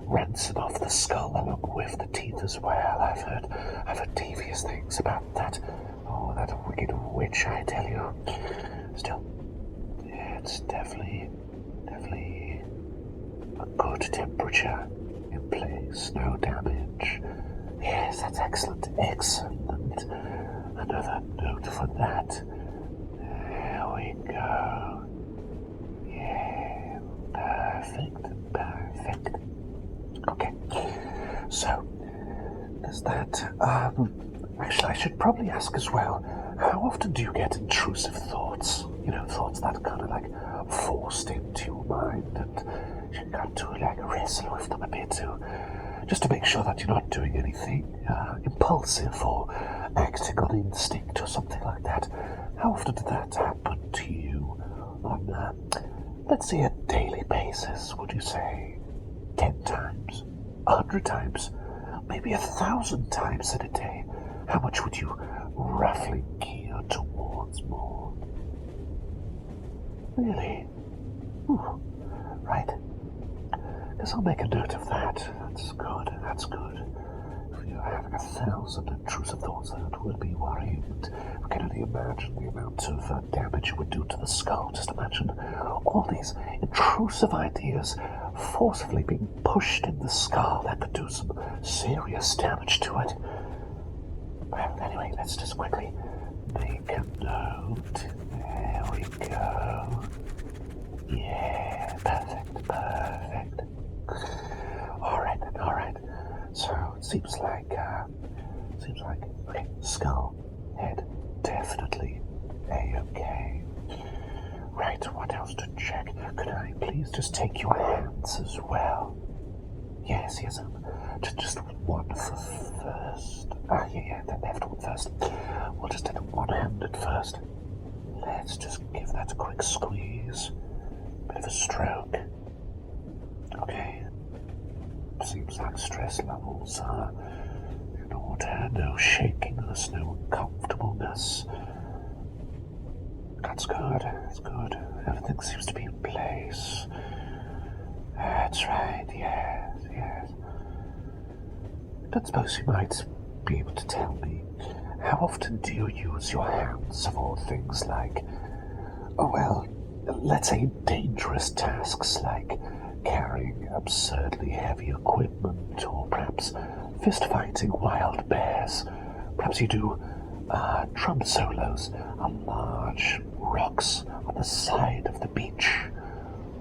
Speaker 4: ransom off the skull along with the teeth as well. I've heard devious things about that. Oh, that wicked witch, I tell you. Still, it's definitely a good temperature in place, no damage. Yes, that's excellent, excellent. Another note for that. There we go. Yeah, perfect. Okay, so there's that. Actually, I should probably ask as well, how often do you get intrusive thoughts? You know, thoughts that kind of like forced into your mind and you got to like wrestle with them a bit too, just to make sure that you're not doing anything impulsive or acting on instinct or something like that. How often did that happen to you on, let's say, a daily basis? Would you say 10 times, 100 times, maybe 1,000 times in a day? How much would you roughly gear towards more? Really? Ooh, right. Guess I'll make a note of that. That's good, that's good. If you're having 1,000 intrusive thoughts, that would be worrying. I can only imagine the amount of damage it would do to the skull. Just imagine all these intrusive ideas forcibly being pushed in the skull. That could do some serious damage to it. Well, anyway, let's just quickly make a note. There we go. Yeah, perfect. Alright then, alright. So, it seems like, okay, skull, head, definitely A-okay. Right, what else check. Could I please just take your hands as well? Yes, just one for first. Yeah, the left one first. We'll just do one-handed first. Let's just give that a quick squeeze. Bit of a stroke. Okay. Seems like stress levels are in order. No shakiness, no uncomfortableness. That's good. That's good. Everything seems to be in place. That's right. Yes. I don't suppose you might be able to tell me, how often do you use your hands for things like, let's say dangerous tasks like carrying absurdly heavy equipment, or perhaps fist-fighting wild bears? Perhaps you do drum solos on large rocks on the side of the beach.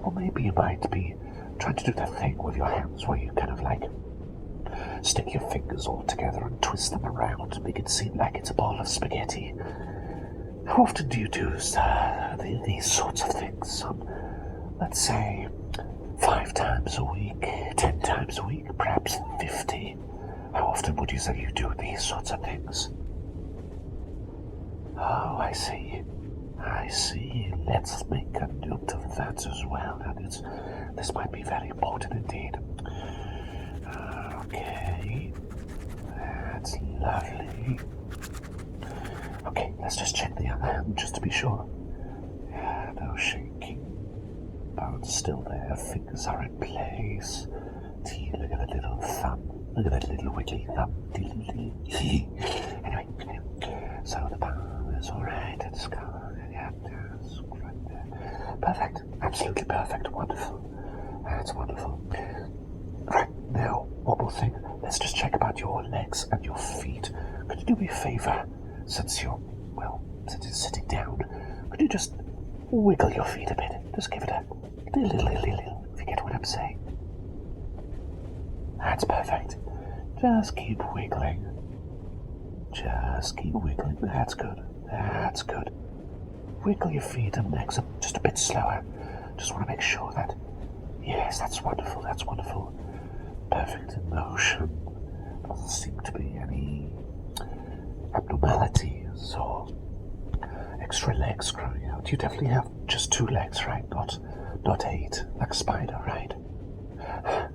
Speaker 4: Or maybe you might be trying to do that thing with your hands where you kind of like stick your fingers all together and twist them around to make it seem like it's a ball of spaghetti. How often do you do these sorts of things? Let's say 5 times a week, 10 times a week, perhaps 50. How often would you say you do these sorts of things? Oh, I see. Let's make a note of that as well. And this might be very important indeed. Okay. That's lovely. Okay, let's just check the other hand just to be sure. Yeah, no shaking. Bones still there, fingers are in place. Look at the little thumb. Look at that little wiggly thumb. Anyway, so the palm is alright. It's gone. Yeah, it's right there. Perfect. Absolutely perfect. Wonderful. That's wonderful. Right, now, one more thing. Let's just check about your legs and your feet. Could you do me a favour? Since you're sitting down, could you just wiggle your feet a bit? Just give it a little, if you get what I'm saying. That's perfect. Just keep wiggling. That's good. Wiggle your feet and legs up just a bit slower. Just want to make sure that... Yes, that's wonderful. Perfect in motion. Doesn't seem to be any abnormalities or extra legs growing out. You definitely have just 2 legs, right? Not 8, like a spider, right?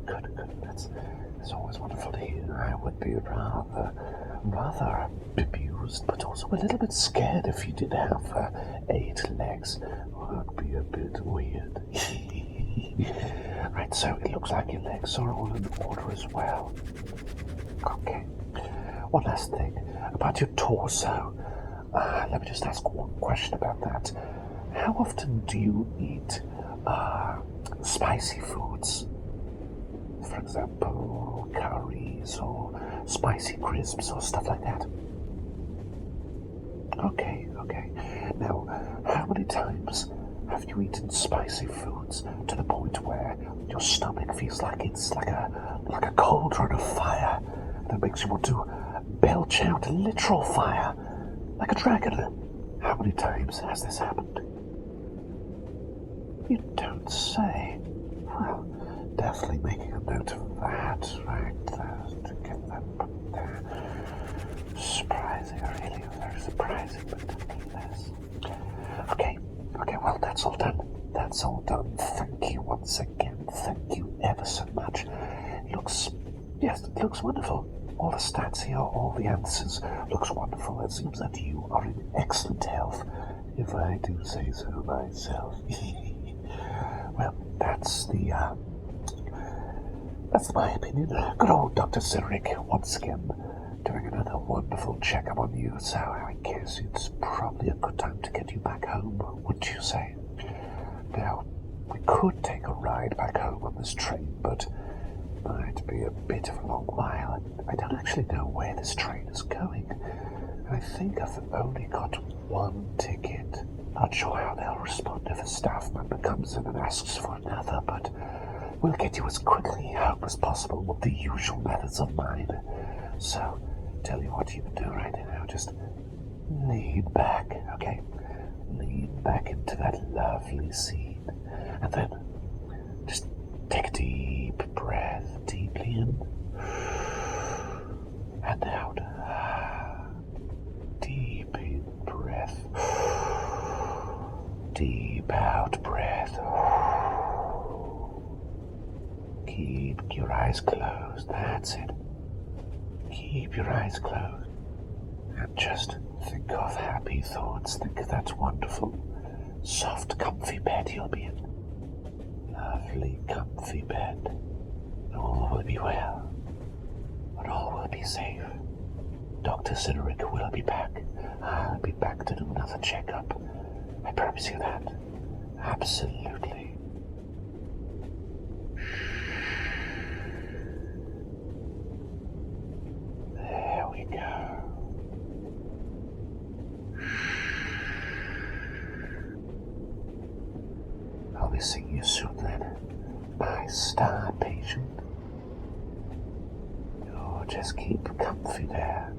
Speaker 4: Good. That's always wonderful to hear. I would be rather bemused, but also a little bit scared if you did have 8 legs. It would be a bit weird. Right, so it looks like your legs are all in order as well. Okay. One last thing about your torso. Let me just ask one question about that. How often do you eat spicy foods? For example, curries or spicy crisps or stuff like that. Okay. Now, how many times have you eaten spicy foods to the point where your stomach feels like it's like a cauldron of fire that makes you want to belch out literal fire like a dragon? How many times has this happened? You don't say. Well, definitely making a note of that right there to get that put there. Surprising, really very surprising, but nonetheless. Okay, well, that's all done. Thank you once again. Thank you ever so much. It looks wonderful. All the stats here, all the answers, looks wonderful. It seems that you are in excellent health, if I do say so myself. Well, that's my opinion. Good old Dr. Cyneric, once again, doing another wonderful checkup on you, so I guess it's probably a good time to get you back home, wouldn't you say? Now, we could take a ride back home on this train, but it might be a bit of a long while. I don't actually know where this train is going, and I think I've only got 1 ticket. Not sure how they'll respond if a staff member comes in and asks for another, but we'll get you as quickly home as possible with the usual methods of mine. So, tell you what you can do right now, just lean back, okay? Lean back into that lovely seat. And then just take a deep breath, deeply in and out. Deep in breath, deep out breath. Keep your eyes closed, that's it. Keep your eyes closed. And just think of happy thoughts. Think of that wonderful, soft, comfy bed you'll be in. Lovely, comfy bed. All will be well. But all will be safe. Dr. Cyneric will be back. I'll be back to do another checkup. I promise you that. Absolutely. There we go. I'll be seeing you soon then, my star patient. Oh, just keep comfy there.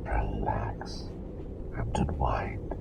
Speaker 4: Relax and unwind.